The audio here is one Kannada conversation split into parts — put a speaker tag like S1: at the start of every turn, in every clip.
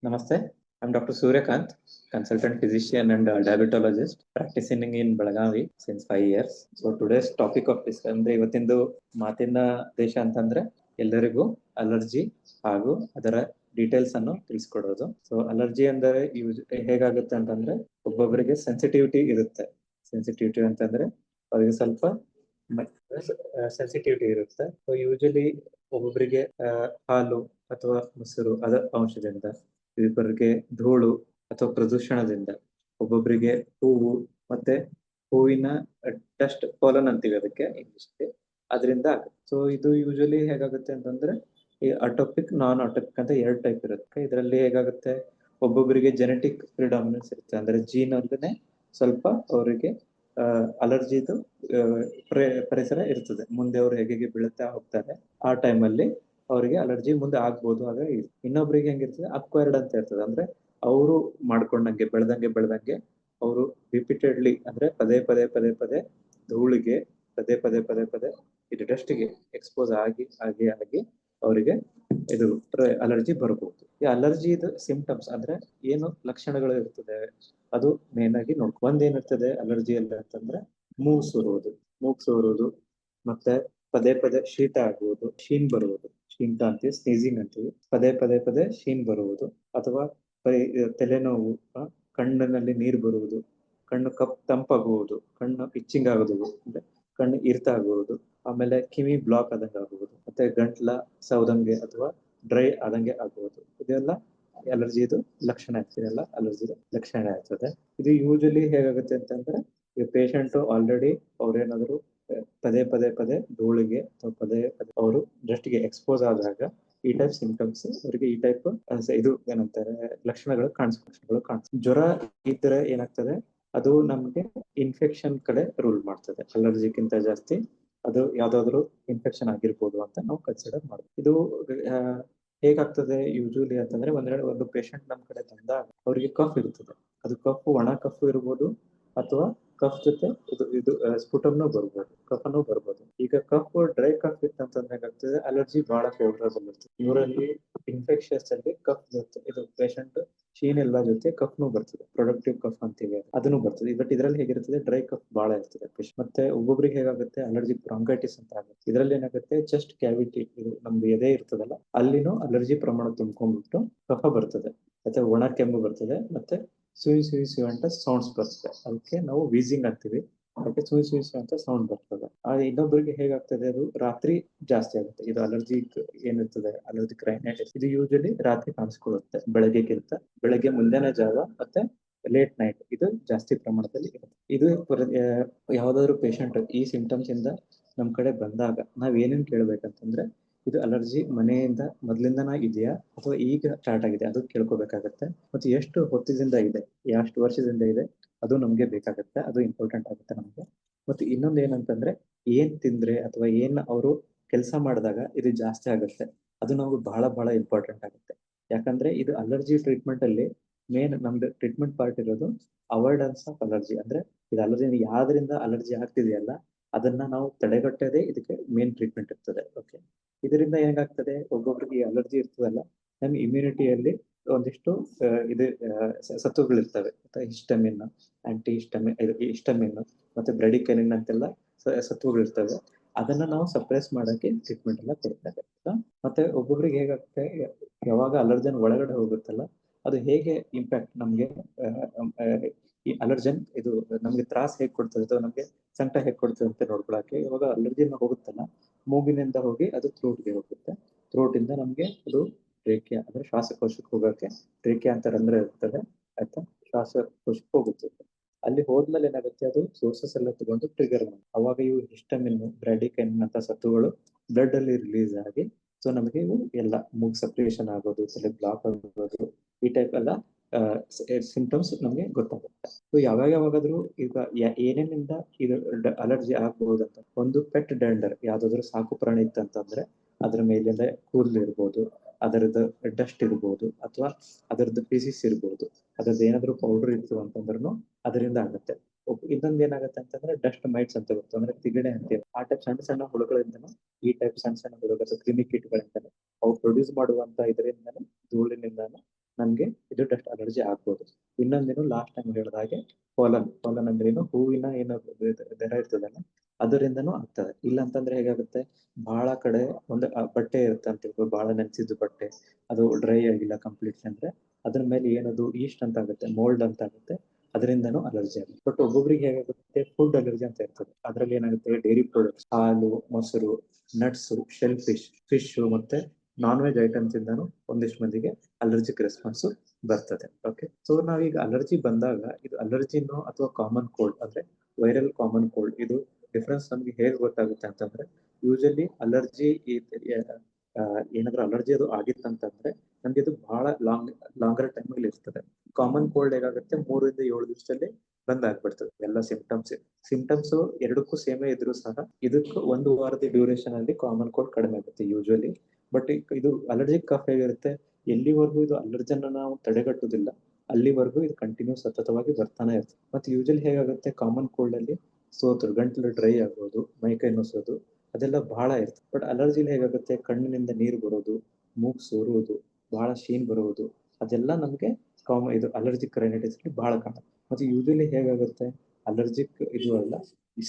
S1: Namaste. I'm Dr. Suryakant, consultant physician and diabetologist, practicing in Belagavi since 5 years. So today's topic of discussion ಅಂದ್ರೆ ಇವತ್ತಿಂದು ಮಾತಿನ ದೇಶ ಅಂತಂದ್ರೆ ಎಲ್ಲರಿಗೂ ಅಲರ್ಜಿ ಹಾಗೂ ಅದರ ಡೀಟೇಲ್ಸ್ ಅನ್ನು ತಿಳಿಸ್ಕೊಡೋದು. ಸೊ ಅಲರ್ಜಿ ಅಂದರೆ ಹೇಗಾಗುತ್ತೆ ಅಂತಂದ್ರೆ ಒಬ್ಬೊಬ್ಬರಿಗೆ ಸೆನ್ಸಿಟಿವಿಟಿ ಇರುತ್ತೆ. ಸೆನ್ಸಿಟಿವಿಟಿ ಅಂತಂದ್ರೆ ಅವರಿಗೆ ಸ್ವಲ್ಪ ಸೆನ್ಸಿಟಿವಿಟಿ ಇರುತ್ತೆ. ಸೊ ಯೂಶಲಿ ಒಬ್ಬೊಬ್ಬರಿಗೆ ಹಾಲು ಅಥವಾ ಮೊಸರು ಅದರ ಅಂಶದಿಂದ, ಇಬ್ಬರಿಗೆ ಧೂಳು ಅಥವಾ ಪ್ರದೂಷಣದಿಂದ, ಒಬ್ಬೊಬ್ಬರಿಗೆ ಹೂವು ಮತ್ತೆ ಹೂವಿನ ಡಸ್ಟ್ ಪೋಲನ್ ಅಂತೀವಿ ಅದಕ್ಕೆ ಇಂಗ್ಲಿಷ್ಗೆ, ಅದರಿಂದ ಆಗುತ್ತೆ. ಸೊ ಇದು ಯೂಶಲಿ ಹೇಗಾಗುತ್ತೆ ಅಂತಂದ್ರೆ ಈ ಅಟೋಪಿಕ್ ನಾನ್ ಅಟೋಪಿಕ್ ಅಂತ ಎರಡು ಟೈಪ್ ಇರುತ್ತೆ. ಇದರಲ್ಲಿ ಹೇಗಾಗುತ್ತೆ, ಒಬ್ಬೊಬ್ಬರಿಗೆ ಜೆನೆಟಿಕ್ ಪ್ರಿಡಾಮಿನೆನ್ಸ್ ಇರುತ್ತೆ, ಅಂದ್ರೆ ಜೀನ್ ಅಲ್ಲದೆ ಸ್ವಲ್ಪ ಅವರಿಗೆ ಅಲರ್ಜಿದು ಪರಿಸರ ಇರ್ತದೆ. ಮುಂದೆ ಅವರು ಹೇಗೆ ಬೀಳುತ್ತಾ ಹೋಗ್ತಾರೆ ಆ ಟೈಮಲ್ಲಿ ಅವರಿಗೆ ಅಲರ್ಜಿ ಮುಂದೆ ಆಗ್ಬೋದು. ಹಾಗಾಗಿ ಇನ್ನೊಬ್ರಿಗೆ ಹೆಂಗಿರ್ತದೆ, ಅಕ್ವೈರ್ಡ್ ಅಂತ ಇರ್ತದೆ, ಅಂದ್ರೆ ಅವರು ಮಾಡ್ಕೊಂಡಂಗೆ ಬೆಳೆದಂಗೆ ಅವರು ರಿಪೀಟೆಡ್ಲಿ ಅಂದ್ರೆ ಪದೇ ಧೂಳಿಗೆ ಪದೇ ಇದು ಡಸ್ಟ್ಗೆ ಎಕ್ಸ್ಪೋಸ್ ಆಗಿ ಅವರಿಗೆ ಇದು ಅಲರ್ಜಿ ಬರಬಹುದು. ಈ ಅಲರ್ಜಿದು ಸಿಂಪ್ಟಮ್ಸ್ ಅಂದ್ರೆ ಏನು ಲಕ್ಷಣಗಳು ಇರ್ತದೆ ಅದು ಮೇನ್ ಆಗಿ ಒಂದೇನಿರ್ತದೆ ಅಲರ್ಜಿಯಲ್ಲಿ ಅಂತಂದ್ರೆ ಮೂಗ್ ಸೋರುವುದು ಮತ್ತೆ ಪದೇ ಶೀತ ಆಗುವುದು, ಶೀನ್ ಬರುವುದು, ಶೀತ ಅಂತೀವಿ, ಸ್ನೀಸಿಂಗ್ ಅಂತೀವಿ, ಪದೇ ಶೀನ್ ಬರುವುದು, ಅಥವಾ ತಲೆನೋವು, ಕಣ್ಣಿನಲ್ಲಿ ನೀರು ಬರುವುದು, ಕಣ್ಣು ತಂಪಾಗುವುದು, ಕಣ್ಣು ಇಚ್ಚಿಂಗ್ ಆಗುವುದು, ಅಂದ್ರೆ ಕಣ್ಣು ಇರ್ತ ಆಗುವುದು, ಆಮೇಲೆ ಕಿವಿ ಬ್ಲಾಕ್ ಆದಂಗೆ ಆಗುವುದು, ಮತ್ತೆ ಗಂಟ್ಲ ಸೌದಂಗೆ ಅಥವಾ ಡ್ರೈ ಆದಂಗೆ ಆಗುವುದು. ಇದೆಲ್ಲ ಅಲರ್ಜಿದು ಲಕ್ಷಣ ಆಗ್ತದೆಲ್ಲ ಅಲರ್ಜಿದು ಲಕ್ಷಣ ಆಗ್ತದೆ. ಇದು ಯೂಶಲಿ ಹೇಗಾಗುತ್ತೆ ಅಂತಂದ್ರೆ ಈ ಪೇಷಂಟ್ ಆಲ್ರೆಡಿ ಅವ್ರೇನಾದ್ರು ಪದೇ ಧೂಳಿಗೆ ಅಥವಾ ಪದೇ ಅವರು ಡಸ್ಟ್ಗೆ ಎಕ್ಸ್ಪೋಸ್ ಆದಾಗ ಈ ಟೈಪ್ ಸಿಂಪ್ಟಮ್ಸ್ ಅವರಿಗೆ ಈ ಟೈಪ್ ಇದು ಏನಂತಾರೆ ಲಕ್ಷಣಗಳು ಕಾಣಿಸ್ತಾರೆ. ಜ್ವರ ಇದ್ರೆ ಏನಾಗ್ತದೆ, ಅದು ನಮ್ಗೆ ಇನ್ಫೆಕ್ಷನ್ ಕಡೆ ರೂಲ್ ಮಾಡ್ತದೆ. ಅಲರ್ಜಿಕ್ಕಿಂತ ಜಾಸ್ತಿ ಅದು ಯಾವ್ದಾದ್ರು ಇನ್ಫೆಕ್ಷನ್ ಆಗಿರ್ಬೋದು ಅಂತ ನಾವು ಕನ್ಸಿಡರ್ ಮಾಡ್ತೀವಿ. ಇದು ಹೇಗಾಗ್ತದೆ ಯೂಶಲಿ ಅಂತಂದ್ರೆ ಒಂದು ಪೇಷಂಟ್ ನಮ್ ಕಡೆ ಬಂದಾಗ ಅವರಿಗೆ ಕಫ್ ಇರ್ತದೆ. ಅದು ಕಫ್ ಒಣ ಕಫ್ ಇರ್ಬೋದು ಅಥವಾ ಕಫ್ ಜೊತೆ ಇದು ಸ್ಫುಟಮ್ನು ಬರ್ಬೋದು. ಈಗ ಕಫ್ ಡ್ರೈ ಕಫ್ ಇತ್ತಂತಂದ್ರೆ ಏನಾಗ್ತದೆ, ಅಲರ್ಜಿ ಬಹಳ ಫೇವರಬಲ್ ಇರ್ತದೆ. ಇವರಲ್ಲಿ ಇನ್ಫೆಕ್ಷನ್ಸ್ ಅಲ್ಲಿ ಕಫ್ ಜೊತೆ ಇದು ಪೇಷಂಟ್ ಶೀನ್ ಎಲ್ಲ ಜೊತೆ ಕಫ್ನು ಬರ್ತದೆ, ಪ್ರೊಡಕ್ಟಿವ್ ಕಫ್ ಅಂತೀವಿ, ಅದನ್ನು ಬರ್ತದೆ. ಬಟ್ ಇದರಲ್ಲಿ ಹೇಗಿರ್ತದೆ, ಡ್ರೈ ಕಫ್ ಬಹಳ ಇರ್ತದೆ. ಮತ್ತೆ ಒಬ್ಬೊಬ್ರಿಗೆ ಹೇಗಾಗುತ್ತೆ ಅಲರ್ಜಿ ಬ್ರಾಂಕೈಟಿಸ್ ಅಂತ ಆಗುತ್ತೆ. ಇದರಲ್ಲಿ ಏನಾಗುತ್ತೆ, ಚೆಸ್ಟ್ ಕ್ಯಾವಿಟಿ, ಇದು ನಮ್ದು ಎದೆ ಇರ್ತದಲ್ಲ ಅಲ್ಲಿನೂ ಅಲರ್ಜಿ ಪ್ರಮಾಣ ತುಂಬ್ಕೊಂಡ್ಬಿಟ್ಟು ಕಫ ಬರ್ತದೆ, ಮತ್ತೆ ಒಣ ಕೆಮ್ಮು ಬರ್ತದೆ, ಮತ್ತೆ ಸುಯಿ ಅಂತ ಸೌಂಡ್ಸ್ ಬರ್ತದೆ. ಅದಕ್ಕೆ ನಾವು ವೀಸಿಂಗ್ ಅಂತೀವಿ. ಅದಕ್ಕೆ ಸುಯಿ ಅಂತ ಸೌಂಡ್ ಬರ್ತದೆ. ಇನ್ನೊಬ್ಬರಿಗೆ ಹೇಗಾಗ್ತದೆ, ಅದು ರಾತ್ರಿ ಜಾಸ್ತಿ ಆಗುತ್ತೆ. ಇದು ಅಲರ್ಜಿ ಏನಿರ್ತದೆ, ಅಲರ್ಜಿಕ್ ರೈನೈಟಿಸ್, ಇದು ಯೂಶಲಿ ರಾತ್ರಿ ಕಾಣಿಸ್ಕೊಳ್ಳುತ್ತೆ ಬೆಳಗ್ಗೆ ಮುಂದಿನ ಜಾವ ಮತ್ತೆ ಲೇಟ್ ನೈಟ್ ಇದು ಜಾಸ್ತಿ ಪ್ರಮಾಣದಲ್ಲಿ ಇರುತ್ತೆ. ಇದು ಯಾವ್ದಾದ್ರು ಪೇಷಂಟ್ ಈ ಸಿಂಪ್ಟಮ್ಸ್ ಇಂದ ನಮ್ ಕಡೆ ಬಂದಾಗ ನಾವ್ ಏನೇನ್ ಕೇಳ್ಬೇಕಂತಂದ್ರೆ, ಇದು ಅಲರ್ಜಿ ಮನೆಯಿಂದ ಮೊದ್ಲಿಂದನ ಇದೆಯಾ ಅಥವಾ ಈಗ ಸ್ಟಾರ್ಟ್ ಆಗಿದೆ ಅದು ಕೇಳ್ಕೊಬೇಕಾಗತ್ತೆ. ಮತ್ತೆ ಎಷ್ಟು ಹೊತ್ತಿನಿಂದ ಇದೆ, ಎಷ್ಟು ವರ್ಷದಿಂದ ಇದೆ ಅದು ನಮ್ಗೆ ಬೇಕಾಗತ್ತೆ. ಅದು ಇಂಪಾರ್ಟೆಂಟ್ ಆಗುತ್ತೆ ನಮ್ಗೆ. ಮತ್ತೆ ಇನ್ನೊಂದು ಏನಂತಂದ್ರೆ, ಏನ್ ತಿಂದ್ರೆ ಅಥವಾ ಏನ್ ಅವರು ಕೆಲಸ ಮಾಡಿದಾಗ ಇದು ಜಾಸ್ತಿ ಆಗುತ್ತೆ, ಅದು ನಮ್ಗೆ ಬಹಳ ಇಂಪಾರ್ಟೆಂಟ್ ಆಗುತ್ತೆ. ಯಾಕಂದ್ರೆ ಇದು ಅಲರ್ಜಿ ಟ್ರೀಟ್ಮೆಂಟ್ ಅಲ್ಲಿ ಮೇನ್ ನಮ್ದು ಟ್ರೀಟ್ಮೆಂಟ್ ಪಾರ್ಟ್ ಇರೋದು ಅವಾಯ್ಡೆನ್ಸ್ ಆಫ್ ಅಲರ್ಜಿ. ಅಂದ್ರೆ ಇದು ಅಲರ್ಜಿ ಯಾವ್ದ್ರಿಂದ ಅಲರ್ಜಿ ಆಗ್ತಿದೆಯಲ್ಲ ಅದನ್ನ ನಾವು ತಡೆಗಟ್ಟೋದೇ ಇದಕ್ಕೆ ಮೇನ್ ಟ್ರೀಟ್ಮೆಂಟ್ ಇರ್ತದೆ. ಓಕೆ, ಇದರಿಂದ ಏನಾಗ್ತದೆ, ಒಬ್ಬೊಬ್ರಿಗೆ ಅಲರ್ಜಿ ಇರ್ತದಲ್ಲ, ನಮ್ಮ ಇಮ್ಯುನಿಟಿಯಲ್ಲಿ ಒಂದಿಷ್ಟು ಇದು ಸತ್ವಗಳಿರ್ತವೆ. ಹಿಸ್ಟಮಿನ್, ಹಿಸ್ಟಮಿನ್ ಮತ್ತೆ ಬ್ರೆಡಿಕನಿನ್ ಅಂತೆಲ್ಲ ಸತ್ವಗಳಿರ್ತವೆ. ಅದನ್ನ ನಾವು ಸಪ್ರೆಸ್ ಮಾಡಕ್ಕೆ ಟ್ರೀಟ್ಮೆಂಟ್ ಎಲ್ಲ ಕೊಡ್ತಾರೆ. ಮತ್ತೆ ಒಬ್ಬೊಬ್ರಿಗೆ ಹೇಗಾಗುತ್ತೆ, ಯಾವಾಗ ಅಲರ್ಜನ್ ಒಳಗಡೆ ಹೋಗುತ್ತಲ್ಲ ಅದು ಹೇಗೆ ಇಂಪ್ಯಾಕ್ಟ್ ನಮ್ಗೆ ಈ ಅಲರ್ಜನ್ ಇದು ನಮ್ಗೆ ತ್ರಾಸ ಹೇಗೆ ಕೊಡ್ತದೆ ಅಥವಾ ನಮ್ಗೆ ಸಂಕಟ ಹೇಗೆ ಕೊಡ್ತದೆ ಅಂತ ನೋಡ್ಕೊಳಕ್ಕೆ, ಇವಾಗ ಅಲರ್ಜಿನ ಹೋಗುತ್ತಲ್ಲ ಮೂಗಿನಿಂದ ಹೋಗಿ ಅದು ಥ್ರೋಟ್ಗೆ ಹೋಗುತ್ತೆ. ಥ್ರೋಟ್ ಇಂದ ನಮ್ಗೆ ಅದು ಟ್ರೇಕಿಯಾ ಅಂದ್ರೆ ಶ್ವಾಸಕೋಶಕ್ಕೆ ಹೋಗಕ್ಕೆ ಟ್ರೇಕಿಯಾ ಅಂತ ರಂಧ್ರ ಇರ್ತದೆ, ಆಯ್ತಾ, ಶ್ವಾಸಕೋಶಕ್ಕೆ ಹೋಗುತ್ತೆ. ಅಲ್ಲಿ ಹೋದ್ಮೇಲೆ ಏನಾಗುತ್ತೆ, ಅದು ಸೋರ್ಸಸ್ ಎಲ್ಲ ತಗೊಂಡು ಟ್ರಿಗರ್ ಮಾಡಿ ಅವಾಗ ಇವು ಹಿಸ್ಟಮಿನ್, ಬ್ರಾಡಿಕೈನಿನ್ ಅಂತ ಸತ್ತುಗಳು ಬ್ಲಡ್ ಅಲ್ಲಿ ರಿಲೀಸ್ ಆಗಿ ಸೊ ನಮಗೆ ಇವು ಎಲ್ಲ ಮೂಗ್ ಸಪ್ರೇಷನ್ ಆಗೋದು, ತಲೆ ಬ್ಲಾಕ್ ಆಗೋದು, ಈ ಟೈಪ್ ಎಲ್ಲ ಸಿಂಪ್ಟಮ್ಸ್ ನಮ್ಗೆ ಗೊತ್ತಾಗುತ್ತೆ. ಸೊ ಯಾವಾಗಾದ್ರೂ ಈಗ ಏನೇನಿಂದ ಇದು ಅಲರ್ಜಿ ಆಗಬಹುದು ಅಂತ, ಒಂದು ಪೆಟ್ ಡೆಂಡರ್ ಯಾವ್ದಾದ್ರು ಸಾಕು ಪ್ರಾಣಿ ಇತ್ತಂತಂದ್ರೆ ಅದ್ರ ಮೇಲಿಂದ ಕೂದಲು ಇರ್ಬೋದು, ಅದರದ್ದು ಡಸ್ಟ್ ಇರ್ಬೋದು, ಅಥವಾ ಅದರದ್ದು ಫಿಸಿಸ್ ಇರ್ಬೋದು, ಅದ್ರದ್ದು ಏನಾದ್ರು ಪೌಡರ್ ಇತ್ತು ಅಂತಂದ್ರೂ ಅದರಿಂದ ಆಗುತ್ತೆ. ಇನ್ನೊಂದು ಏನಾಗುತ್ತೆ ಅಂತಂದ್ರೆ ಡಸ್ಟ್ ಮೈಟ್ಸ್ ಅಂತ ಬರ್ತವೆ, ಅಂದ್ರೆ ತಿಗಣೆ ಅಂತೀವಿ. ಆ ಟೈಪ್ ಸಣ್ಣ ಹುಳುಗಳಿಂದನೂ ಈ ಟೈಪ್ ಸಣ್ಣ ಹುಳುಗಳು ಕ್ರಿಮಿ ಕೀಟಗಳಿಂದನೂ ಅವು ಪ್ರೊಡ್ಯೂಸ್ ಮಾಡುವಂತ ಇದರಿಂದನೂ ಧೂಳಿನಿಂದನೂ ನಮ್ಗೆ ಇದು ಡಸ್ಟ್ ಅಲರ್ಜಿ ಆಗ್ಬೋದು. ಇನ್ನೊಂದೇನು ಲಾಸ್ಟ್ ಟೈಮ್ ಹೇಳಿದ ಹಾಗೆ ಪೋಲನ್ ಅಂದ್ರೆ ಏನು, ಹೂವಿನ ಏನು ದರ ಇರ್ತದಲ್ಲ ಅದರಿಂದನೂ ಆಗ್ತದೆ. ಇಲ್ಲ ಅಂತಂದ್ರೆ ಹೇಗಾಗುತ್ತೆ, ಬಹಳ ಕಡೆ ಒಂದು ಬಟ್ಟೆ ಇರುತ್ತೆ ಅಂತ ತಿಳ್ಕೊ, ಬಹಳ ನೆನ್ಸಿದ್ದು ಬಟ್ಟೆ ಅದು ಡ್ರೈ ಆಗಿಲ್ಲ ಕಂಪ್ಲೀಟ್ಲಿ ಅಂದ್ರೆ ಅದ್ರ ಮೇಲೆ ಏನದು ಈಸ್ಟ್ ಅಂತ ಆಗುತ್ತೆ, ಮೋಲ್ಡ್ ಅಂತ ಆಗುತ್ತೆ, ಅದರಿಂದನೂ ಅಲರ್ಜಿ ಆಗುತ್ತೆ. ಬಟ್ ಒಬ್ಬೊಬ್ರಿಗೆ ಹೇಗಾಗುತ್ತೆ, ಫುಡ್ ಅಲರ್ಜಿ ಅಂತ ಇರ್ತದೆ. ಅದ್ರಲ್ಲಿ ಏನಾಗುತ್ತೆ, ಡೈರಿ ಪ್ರಾಡಕ್ಟ್ಸ್, ಹಾಲು, ಮೊಸರು, ನಟ್ಸ್, ಶೆಲ್ ಫಿಶ್ ಮತ್ತೆ ನಾನ್ ವೆಜ್ ಐಟಮ್ಸ್ ಇಂದಾನು ಒಂದಿಷ್ಟು ಮಂದಿಗೆ ಅಲರ್ಜಿಕ್ ರೆಸ್ಪಾನ್ಸ್ ಬರ್ತದೆ. ಓಕೆ, ಸೊ ನಾವೀಗ ಅಲರ್ಜಿ ಬಂದಾಗ ಇದು ಅಲರ್ಜಿನೋ ಅಥವಾ ಕಾಮನ್ ಕೋಲ್ಡ್ ಅಂದ್ರೆ ವೈರಲ್ ಕಾಮನ್ ಕೋಲ್ಡ್, ಇದು ಡಿಫ್ರೆನ್ಸ್ ನಮ್ಗೆ ಹೇಗೆ ಗೊತ್ತಾಗುತ್ತೆ ಅಂತಂದ್ರೆ, ಯೂಶಲಿ ಅಲರ್ಜಿ ಏನಾದ್ರೂ ಅಲರ್ಜಿ ಅದು ಆಗಿತ್ತಂತಂದ್ರೆ ನಮ್ಗೆ ಇದು ಬಹಳ ಲಾಂಗರ್ ಟೈಮಲ್ಲಿ ಇರ್ತದೆ. ಕಾಮನ್ ಕೋಲ್ಡ್ ಹೇಗಾಗುತ್ತೆ, 3 ಇಂದ 7 ದಿವಸದಲ್ಲಿ ಬಂದಾಗ್ಬಿಡ್ತದೆ ಎಲ್ಲ ಸಿಂಪ್ಟಮ್ಸ್ ಎರಡಕ್ಕೂ ಸೇಮೇ ಇದ್ರು ಸಹ ಇದಕ್ಕೂ 1 ವಾರದ ಡ್ಯೂರೇಷನ್ ಅಲ್ಲಿ ಕಾಮನ್ ಕೋಲ್ಡ್ ಕಡಿಮೆ ಆಗುತ್ತೆ ಯೂಶಲಿ. ಬಟ್ ಇದು ಅಲರ್ಜಿಕ್ ಕಫ್ ಹೇಗಿರುತ್ತೆ, ಎಲ್ಲಿವರೆಗೂ ಇದು ಅಲರ್ಜನ್ ನಾವು ತಡೆಗಟ್ಟುದಿಲ್ಲ ಅಲ್ಲಿವರೆಗೂ ಇದು ಕಂಟಿನ್ಯೂ ಸತತವಾಗಿ ಬರ್ತಾನೆ ಇರ್ತದೆ. ಮತ್ತೆ ಯೂಶಲಿ ಹೇಗಾಗುತ್ತೆ, ಕಾಮನ್ ಕೋಲ್ಡ್ ಅಲ್ಲಿ ಗಂಟಲು ಡ್ರೈ ಆಗೋದು, ಮೈಕೈ ನೋಸೋದು ಅದೆಲ್ಲ ಬಹಳ ಇರ್ತದೆ. ಬಟ್ ಅಲರ್ಜಿಲಿ ಹೇಗಾಗುತ್ತೆ, ಕಣ್ಣಿನಿಂದ ನೀರು ಬರೋದು, ಮೂಗು ಸೋರುವುದು, ಬಹಳ ಶೀನ್ ಬರುವುದು, ಅದೆಲ್ಲ ನಮಗೆ ಇದು ಅಲರ್ಜಿಕ್ ರೈನೈಟಿಸ್ ಅಲ್ಲಿ ಬಹಳ ಕಾಣುತ್ತೆ. ಮತ್ತೆ ಯೂಶಲಿ ಹೇಗಾಗುತ್ತೆ, ಅಲರ್ಜಿಕ್ ಇದು ಅಲ್ಲ,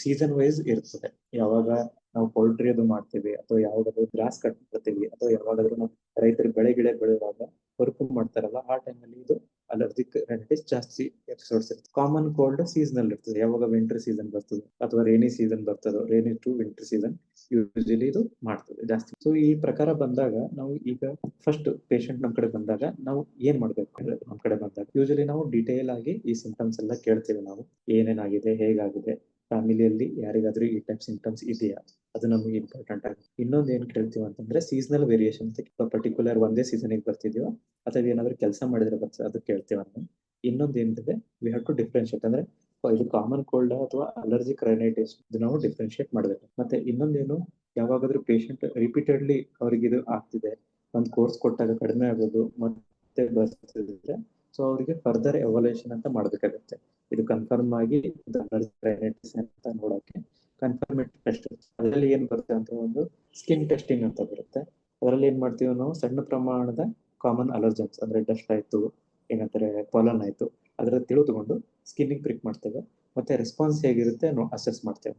S1: ಸೀಸನ್ ವೈಸ್ ಇರ್ತದೆ. ಯಾವಾಗ ನಾವು ಪೌಲ್ಟ್ರಿ ಅದು ಮಾಡ್ತೀವಿ ಅಥವಾ ಯಾವಾಗಾದ್ರೂ ಗ್ರಾಸ್ ಕಟ್ ಮಾಡ್ತೀವಿ ಅಥವಾ ಯಾವಾಗಾದ್ರೂ ನಾವು ರೈತರು ಬೆಳೆ ಬೆಳೆಯುವಾಗ ಹೊರಕು ಮಾಡ್ತಾರಲ್ಲ ಆ ಟೈಮಲ್ಲಿ ಇದು ಅಲರ್ಜಿಕ್ ರೈನೈಟಿಸ್ ಜಾಸ್ತಿ ಎಪಿಸೋಡ್ಸ್ ಇರ್ತದೆ. ಕಾಮನ್ ಕೋಲ್ಡ್ ಸೀಸನಲ್ ಇರ್ತದೆ, ಯಾವಾಗ ವಿಂಟರ್ ಸೀಸನ್ ಬರ್ತದೆ ಅಥವಾ ರೇನಿ ಸೀಸನ್ ಬರ್ತದೋ, rainy to winter season usually ಇದು ಮಾಡ್ತದೆ ಜಾಸ್ತಿ. ಸೊ ಈ ಪ್ರಕಾರ ಬಂದಾಗ ನಾವು ಈಗ ಫಸ್ಟ್ ಪೇಷಂಟ್ ನಮ್ ಕಡೆ ಬಂದಾಗ ನಾವು ಏನ್ ಮಾಡ್ಬೇಕು ಅಂದ್ರೆ, ನಮ್ ಕಡೆ ಬಂದಾಗ ಯೂಶಲಿ ನಾವು ಡಿಟೇಲ್ ಆಗಿ ಈ ಸಿಂಪ್ಟಮ್ಸ್ ಎಲ್ಲ ಕೇಳ್ತೇವೆ. ನಾವು ಏನೇನಾಗಿದೆ, ಹೇಗಾಗಿದೆ, ಫ್ಯಾಮಿಲಿಯಲ್ಲಿ ಯಾರಿಗಾದ್ರೂ ಈ ಟೈಪ್ ಸಿಂಪ್ಟಮ್ಸ್ ಇದೆಯಾ, ಅದು ನಮಗೆ ಇಂಪಾರ್ಟೆಂಟ್ ಆಗುತ್ತೆ. ಇನ್ನೊಂದು ಏನ್ ಕೇಳ್ತೀವಿ ಅಂತಂದ್ರೆ ಸೀಸನಲ್ ವೇರಿಯೇಷನ್, ಪರ್ಟಿಕ್ಯುಲರ್ ಒಂದೇ ಸೀಸನ್ ಬರ್ತಿದೀವೋ ಅಥವಾ ಏನಾದ್ರು ಕೆಲಸ ಮಾಡಿದ್ರೆ ಬರ್ತದೆ ಅದು ಕೇಳ್ತೀವಿ ಅಂತ. ಇನ್ನೊಂದು ಏನಿದೆ, ವಿ ಹ್ಯಾವ್ ಟು ಡಿಫ್ರೆನ್ಶಿಯೇಟ್ ಅಂದ್ರೆ ಇದು ಕಾಮನ್ ಕೋಲ್ಡ್ ಅಥವಾ ಅಲರ್ಜಿಕ್ ರೈನೈಟಿಸ್, ಇದು ನಾವು ಡಿಫ್ರೆನ್ಶಿಯೇಟ್ ಮಾಡಬೇಕು. ಮತ್ತೆ ಇನ್ನೊಂದೇನು, ಯಾವಾಗಾದ್ರೂ ಪೇಷಂಟ್ ರಿಪೀಟೆಡ್ಲಿ ಅವ್ರಿಗೆ ಇದು ಆಗ್ತಿದೆ, ಒಂದು ಕೋರ್ಸ್ ಕೊಟ್ಟಾಗ ಕಡಿಮೆ ಆಗೋದು ಮತ್ತೆ ಬರ್ತಿದ್ರೆ, ಸೊ ಅವರಿಗೆ ಫರ್ದರ್ ಎವಾಲ್ಯೂಯೇಷನ್ ಅಂತ ಮಾಡ್ಬೇಕಾಗುತ್ತೆ. ಇದು ಕನ್ಫರ್ಮ್ ಆಗಿ ಅಲರ್ಜಿಕ್ ರೈನೈಟಿಸ್ ಅಂತ ನೋಡೋಕೆ ಕನ್ಫರ್ಮೇಟಿವ್ ಟೆಸ್ಟ್, ಅದರಲ್ಲಿ ಏನ್ ಬರುತ್ತೆ ಅಂತ ಒಂದು ಸ್ಕಿನ್ ಟೆಸ್ಟಿಂಗ್ ಅಂತ ಬರುತ್ತೆ. ಅದರಲ್ಲಿ ಏನ್ ಮಾಡ್ತೀವಿ ನಾವು, ಸಣ್ಣ ಪ್ರಮಾಣದ ಕಾಮನ್ ಅಲರ್ಜನ್ಸ್ ಅಂದ್ರೆ ಡಸ್ಟ್ ಆಯ್ತು, ಏನಂತಾರೆ ಪಾಲನ್ ಆಯ್ತು, ಅದರ ತಿಳಿದುಕೊಂಡು ಸ್ಕಿನ್ನಿಗೆ ಪ್ರಿಕ್ ಮಾಡ್ತೇವೆ. ಮತ್ತೆ ರೆಸ್ಪಾನ್ಸ್ ಹೇಗಿರುತ್ತೆ ಅಸೆಸ್ ಮಾಡ್ತೇವೆ.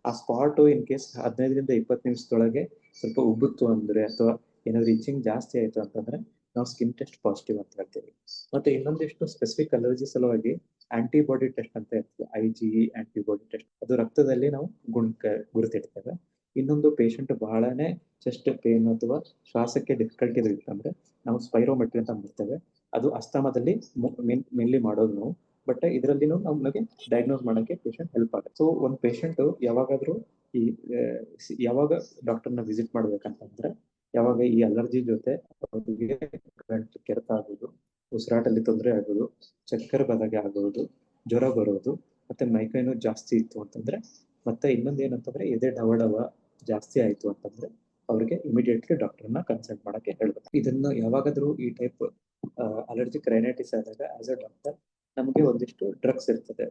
S1: ಆ ಸ್ಪಾಟ್ ಇನ್ ಕೇಸ್ 15 ರಿಂದ 20 ನಿಮಿಷದೊಳಗೆ ಸ್ವಲ್ಪ ಉಬ್ಬುತ್ತು ಅಂದ್ರೆ ಅಥವಾ ಏನಾದ್ರು ಇಚಿಂಗ್ ಜಾಸ್ತಿ ಆಯ್ತು ಅಂತಂದ್ರೆ ನಾವು ಸ್ಕಿನ್ ಟೆಸ್ಟ್ ಪಾಸಿಟಿವ್ ಅಂತ ಹೇಳ್ತೀವಿ. ಮತ್ತೆ ಇನ್ನೊಂದಿಷ್ಟು ಸ್ಪೆಸಿಫಿಕ್ ಅಲರ್ಜಿ ಸಲುವಾಗಿ ಆಂಟಿಬಾಡಿ ಟೆಸ್ಟ್ ಅಂತ ಇರ್ತದೆ, IgE ಆಂಟಿಬಾಡಿ ಟೆಸ್ಟ್, ಅದು ರಕ್ತದಲ್ಲಿ ನಾವು ಗುರುತಿಡ್ತೇವೆ. ಇನ್ನೊಂದು ಪೇಷಂಟ್ ಬಹಳನೇ ಚೆಸ್ಟ್ ಪೇನ್ ಅಥವಾ ಶ್ವಾಸಕ್ಕೆ ಡಿಫಿಕಲ್ಟಿ ಇತ್ತಂದ್ರೆ ನಾವು ಸ್ಪೈರೋಮೆಟ್ರಿ ಅಂತ ಮಾಡ್ತೇವೆ. ಅದು ಅಸ್ತಮದಲ್ಲಿ ಮೇನ್ಲಿ ಮಾಡೋದು ನಾವು. ಬಟ್ ಇದರಲ್ಲಿ ನಮಗೆ ಡಯಾಗ್ನೋಸ್ ಮಾಡೋಕ್ಕೆ ಪೇಷಂಟ್ ಹೆಲ್ಪ್ ಆಗುತ್ತೆ. ಸೊ ಒಂದು ಪೇಷಂಟ್ ಯಾವಾಗಾದ್ರೂ ಈ ಯಾವಾಗ ಡಾಕ್ಟರ್ನ ವಿಸಿಟ್ ಮಾಡ್ಬೇಕಂತಂದ್ರೆ, ಯಾವಾಗ ಈ ಅಲರ್ಜಿ ಜೊತೆ ಅವರಿಗೆ ಗಂಟಲು ಕೆರೆತ ಆಗೋದು, ಉಸಿರಾಟಲ್ಲಿ ತೊಂದರೆ ಆಗೋದು, ಚಕ್ಕರ್ ಬದಗೆ ಆಗೋದು, ಜ್ವರ ಬರೋದು, ಮತ್ತೆ ಮೈಕೈನೋ ಜಾಸ್ತಿ ಇತ್ತು ಅಂತಂದ್ರೆ, ಮತ್ತೆ ಇನ್ನೊಂದು ಏನಂತಂದ್ರೆ ಎದೆ ಡವ ಜಾಸ್ತಿ ಆಯ್ತು ಅಂತಂದ್ರೆ ಅವ್ರಿಗೆ ಇಮಿಡಿಯೇಟ್ಲಿ ಡಾಕ್ಟರ್ನ ಕನ್ಸಲ್ಟ್ ಮಾಡಕ್ಕೆ ಹೇಳ್ಬೇಕು. ಇದನ್ನ ಯಾವಾಗಾದ್ರೂ ಈ ಟೈಪ್ ಅಲರ್ಜಿಕ್ ರೈನೈಟಿಸ್ ಆದಾಗ ಆಸ್ ಅ ಡಾಕ್ಟರ್ ನಮಗೆ ಒಂದಿಷ್ಟು ಡ್ರಗ್ಸ್ ಇರ್ತದೆ,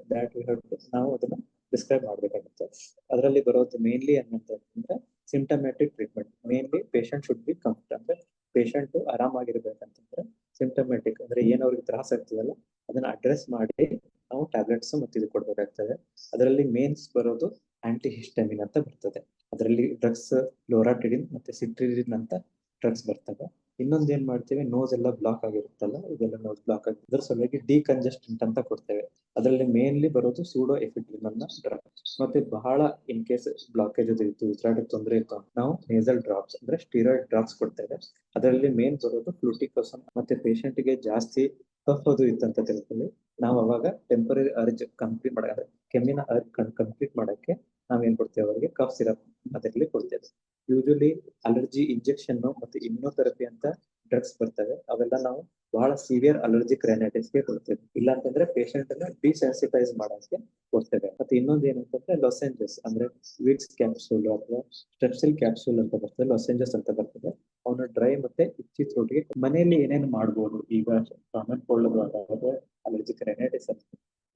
S1: ನಾವು ಅದನ್ನ ಪ್ರಿಸ್ಕ್ರೈಬ್ ಮಾಡ್ಬೇಕಾಗುತ್ತೆ. ಅದರಲ್ಲಿ ಬರೋದು ಮೇನ್ಲಿ ಏನಂತಂದ್ರೆ symptomatic treatment. Mainly patient should be comfort, ಅಂದ್ರೆ ಪೇಷಂಟ್ ಆರಾಮಾಗಿರ್ಬೇಕಂತಂದ್ರೆ ಸಿಂಟಮ್ಯಾಟಿಕ್ ಅಂದ್ರೆ ಏನ್ ಅವ್ರಿಗೆ ತ್ರಾಸ ಆಗ್ತದಲ್ಲ ಅದನ್ನ ಅಡ್ರೆಸ್ ಮಾಡಿ ನಾವು ಟ್ಯಾಬ್ಲೆಟ್ಸ್ ಮತ್ತೆ ಇದು ಕೊಡ್ಬೇಕಾಗ್ತದೆ. ಅದರಲ್ಲಿ ಮೇನ್ಸ್ ಬರೋದು ಆಂಟಿಹಿಸ್ಟಮಿನ್ ಅಂತ ಬರ್ತದೆ. ಅದರಲ್ಲಿ ಡ್ರಗ್ಸ್ ಲೋರಾಟಿಡಿನ್ ಮತ್ತೆ ಸಿಟ್ರಿಡಿನ್ ಅಂತ ಡ್ರಗ್ಸ್ ಬರ್ತವೆ. ಇನ್ನೊಂದ್ ಏನ್ ಮಾಡ್ತೇವೆ, ನೋಸ್ ಎಲ್ಲ ಬ್ಲಾಕ್ ಆಗಿರುತ್ತಲ್ಲ, ಇದೆಲ್ಲ ನೋಸ್ ಬ್ಲಾಕ್ ಆಗಿ ಇದರ ಸಲುವಾಗಿ ಡಿಕಂಜೆಸ್ಟೆಂಟ್ ಅಂತ ಕೊಡ್ತೇವೆ. ಅದರಲ್ಲಿ ಮೇನ್ಲಿ ಬರೋದು ಸೂಡೋ ಎಫಿಡ್ರಿನ್ ಅನ್ನೋ ಡ್ರಗ್. ಮತ್ತೆ ಬಹಳ ಇನ್ ಕೇಸ್ ಬ್ಲಾಕೇಜ್ ಇತ್ತು, ಉಸಿರಾಟಕ್ಕೆ ತೊಂದರೆ ಇತ್ತು, ನಾವು ನೇಸಲ್ ಡ್ರಾಪ್ಸ್ ಅಂದ್ರೆ ಸ್ಟೀರಾಯ್ಡ್ ಡ್ರಾಪ್ಸ್ ಕೊಡ್ತೇವೆ. ಅದರಲ್ಲಿ ಮೇನ್ ಬರೋದು ಫ್ಲೂಟಿಕೋಸಮ್. ಮತ್ತೆ ಪೇಷಂಟ್ ಗೆ ಜಾಸ್ತಿ ಕಫ್ ಅದು ಇತ್ತಂತ ತಿಳ್ಕೊಳ್ಳಿ, ನಾವು ಅವಾಗ ಟೆಂಪರರಿ ಅರ್ಜ್ ಕಂಪ್ಲೀಟ್ ಮಾಡಕ್ಕೆ, ಕೆಮ್ಮಿನ ಅರ್ಜ್ ಕಂಪ್ಲೀಟ್ ಮಾಡಕ್ಕೆ ನಾವೇನ್ ಕೊಡ್ತೇವೆ, ಅವರಿಗೆ ಕಫ್ ಸಿರಪ್ ಅದರಲ್ಲಿ ಕೊಡ್ತೇವೆ. ಯೂಶಲಿ ಅಲರ್ಜಿ ಇಂಜೆಕ್ಷನ್ ಮತ್ತೆ ಇಮ್ಯುನೋಥೆರಪಿ ಅಂತ ಡ್ರಗ್ಸ್ ಬರ್ತವೆ, ಅವೆಲ್ಲ ನಾವು ಬಹಳ ಸಿವಿಯರ್ ಅಲರ್ಜಿಕ್ ರೈನೈಟಿಸ್ಗೆ ಕೊಡ್ತೇವೆ. ಇಲ್ಲ ಅಂತಂದ್ರೆ ಪೇಷಂಟ್ ಅನ್ನ ಡಿಸೆನ್ಸಿಟೈಸ್ ಮಾಡೋಕೆ ಕೊಡ್ತೇವೆ. ಮತ್ತೆ ಇನ್ನೊಂದು ಏನಂತಂದ್ರೆ ಲೊಸೆಂಜಸ್ ಅಂದ್ರೆ ವಿಕ್ಸ್ ಕ್ಯಾಪ್ಸೂಲ್ ಅಥವಾ ಸ್ಟೆಪ್ಸಿಲ್ ಕ್ಯಾಪ್ಸೂಲ್ ಅಂತ ಬರ್ತದೆ, ಲೊಸೆಂಜಸ್ ಅಂತ ಬರ್ತದೆ. ಅವನು ಡ್ರೈ ಮತ್ತೆ ಇಚ್ಚಿ ಥ್ರೋಟ್ಗೆ ಮನೆಯಲ್ಲಿ ಏನೇನು ಮಾಡ್ಬೋದು, ಈಗ ಕಾಮನ್ ಕೋಲ್ಡ್ ಅಥವಾ ಅಲರ್ಜಿಕ್ ರೈನೈಟಿಸ್ ಅಂತ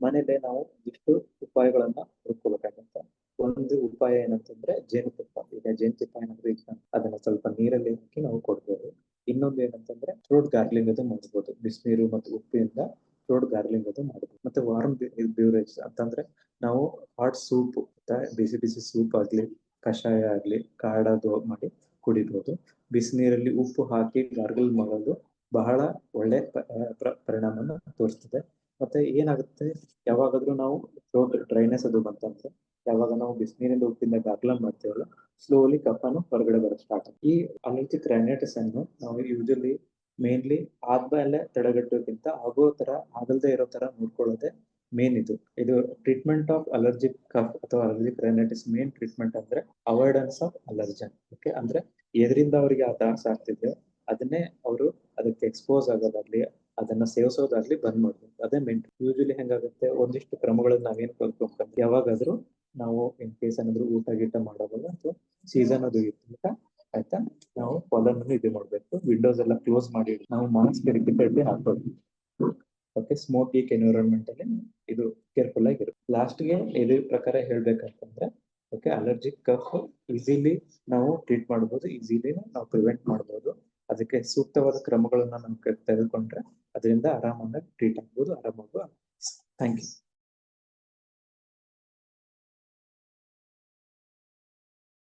S1: ಮನೇಲೆ ನಾವು ಇಷ್ಟು ಉಪಾಯಗಳನ್ನ ಹುಡ್ಕೋಬೇಕಾಗತ್ತೆ. ಒಂದು ಉಪಾಯ ಏನಂತಂದ್ರೆ ಜೇನುತುಪ್ಪ. ಈಗ ಜೇನುತುಪ್ಪ ಏನಾದ್ರು ಇತ್ತು ಅದನ್ನ ಸ್ವಲ್ಪ ನೀರಲ್ಲಿ ಹಾಕಿ ನಾವು ಕೊಡ್ಬೋದು. ಇನ್ನೊಂದು ಏನಂತಂದ್ರೆ ಥ್ರೋಟ್ ಗಾರ್ಗ್ಲಿಂಗ್ ಅದು ಮಾಡಬಹುದು. ಬಿಸಿನೀರು ಮತ್ತು ಉಪ್ಪಿನಿಂದ ಥ್ರೋಟ್ ಗಾರ್ಗ್ಲಿಂಗ್ ಅದು ಮಾಡಬಹುದು. ಮತ್ತೆ ವಾರ್ಮ್ ಬ್ಯೂರೇಜ್ ಅಂತಂದ್ರೆ ನಾವು ಹಾಟ್ ಸೂಪ್, ಬಿಸಿ ಬಿಸಿ ಸೂಪ್ ಆಗ್ಲಿ, ಕಷಾಯ ಆಗ್ಲಿ, ಕಾಡದು ಮಾಡಿ ಕುಡಿಬಹುದು. ಬಿಸಿನೀರಲ್ಲಿ ಉಪ್ಪು ಹಾಕಿ ಗಾರ್ಗಲ್ ಮಾಡೋದು ಬಹಳ ಒಳ್ಳೆ ಪರಿಣಾಮನ ತೋರಿಸ್ತದೆ. ಮತ್ತೆ ಏನಾಗುತ್ತೆ, ಯಾವಾಗಾದ್ರೂ ನಾವು ಥ್ರೋಟ್ ಡ್ರೈನೆಸ್ ಅದು ಬಂತಂದ್ರೆ, ಯಾವಾಗ ನಾವು ಬಿಸಿನೀರಿಂದ ಉಪ್ಪಿಂದ ಗಾರ್ಗಲ್ ಮಾಡ್ತೀವಲ್ಲ, ಸ್ಲೋಲಿ ಕಫನು ಹೊರಗಡೆ ಬರೋದು ಸ್ಟಾರ್ಟ್ ಆಗುತ್ತೆ. ಈ ಅಲರ್ಜಿಕ್ ರೈನೈಟಿಸ್ ಅನ್ನು ನಾವು ಯೂಶಲಿ ಮೇನ್ಲಿ ಆದ್ಮೇಲೆ ತಡೆಗಟ್ಟೋಕ್ಕಿಂತ ಆಗೋ ತರ ಆಗಲ್ದೇ ಇರೋ ತರ ನೋಡ್ಕೊಳ್ಳೋದೆ ಮೇನ್. ಇದು ಟ್ರೀಟ್ಮೆಂಟ್ ಆಫ್ ಅಲರ್ಜಿಕ್ ಕಫ್ ಅಥವಾ ಅಲರ್ಜಿಕ್ ರೈನೈಟಿಸ್ ಮೇನ್ ಟ್ರೀಟ್ಮೆಂಟ್ ಅಂದ್ರೆ ಅವಾಯ್ಡೆನ್ಸ್ ಆಫ್ ಅಲರ್ಜನ್. ಓಕೆ, ಅಂದ್ರೆ ಎದರಿಂದ ಅವರಿಗೆ ಆ ದಾಸ ಆಗ್ತಿದೆಯೋ ಅದನ್ನೇ ಅವರು ಅದಕ್ಕೆ ಎಕ್ಸ್ಪೋಸ್ ಆಗೋದಾಗ್ಲಿ, ಅದನ್ನ ಸೇವಿಸೋದಾಗ್ಲಿ ಬಂದ್ ಮಾಡ್ಬೇಕು. ಅದೇ ಮೇನ್. ಯೂಶಲಿ ಹೆಂಗಾಗುತ್ತೆ, ಒಂದಿಷ್ಟು ಕ್ರಮಗಳನ್ನ ನಾವೇನ್ ಕಲ್ತ್ಕೊಂಡ್ರೆ, ಯಾವಾಗಾದ್ರೂ ನಾವು ಇನ್ ಕೇಸ್ ಏನಾದ್ರು ಊಟ ಗೀಟ ಮಾಡೋವಾಗ ಅಥವಾ ಸೀಸನ್ ಅದು ಇತ್ತು ಆಯ್ತಾ, ನಾವು ಕಾಲನ್ ಇದು ಮಾಡ್ಬೇಕು, ವಿಂಡೋಸ್ ಎಲ್ಲ ಕ್ಲೋಸ್ ಮಾಡಿ ನಾವು ಮಾಸ್ಕ್ ರಿಪೀಟೆಡ್ಲಿ ಹಾಕೋದು. ಓಕೆ, ಸ್ಮೋಕಿಂಗ್ ಎನ್ವಿರಾನ್ಮೆಂಟ್ ಅಲ್ಲಿ ಇದು ಕೇರ್ಫುಲ್ ಆಗಿರುತ್ತೆ. ಲಾಸ್ಟ್ಗೆ ಇದ್ರ ಪ್ರಕಾರ ಹೇಳ್ಬೇಕಂತಂದ್ರೆ, ಓಕೆ, ಅಲರ್ಜಿಕ್ ಕಫ್ ಈಸಿಲಿ ನಾವು ಟ್ರೀಟ್ ಮಾಡಬಹುದು, ಈಸಿಲಿ ನಾವು ಪ್ರಿವೆಂಟ್ ಮಾಡಬಹುದು. ಅದಕ್ಕೆ ಸೂಕ್ತವಾದ ಕ್ರಮಗಳನ್ನ ನಾವು ತೆಗೆದುಕೊಂಡ್ರೆ ಅದರಿಂದ ಆರಾಮಾಗಿ ಟ್ರೀಟ್ ಆಗ್ಬೋದು, ಆರಾಮಾಗಿ. Thank you.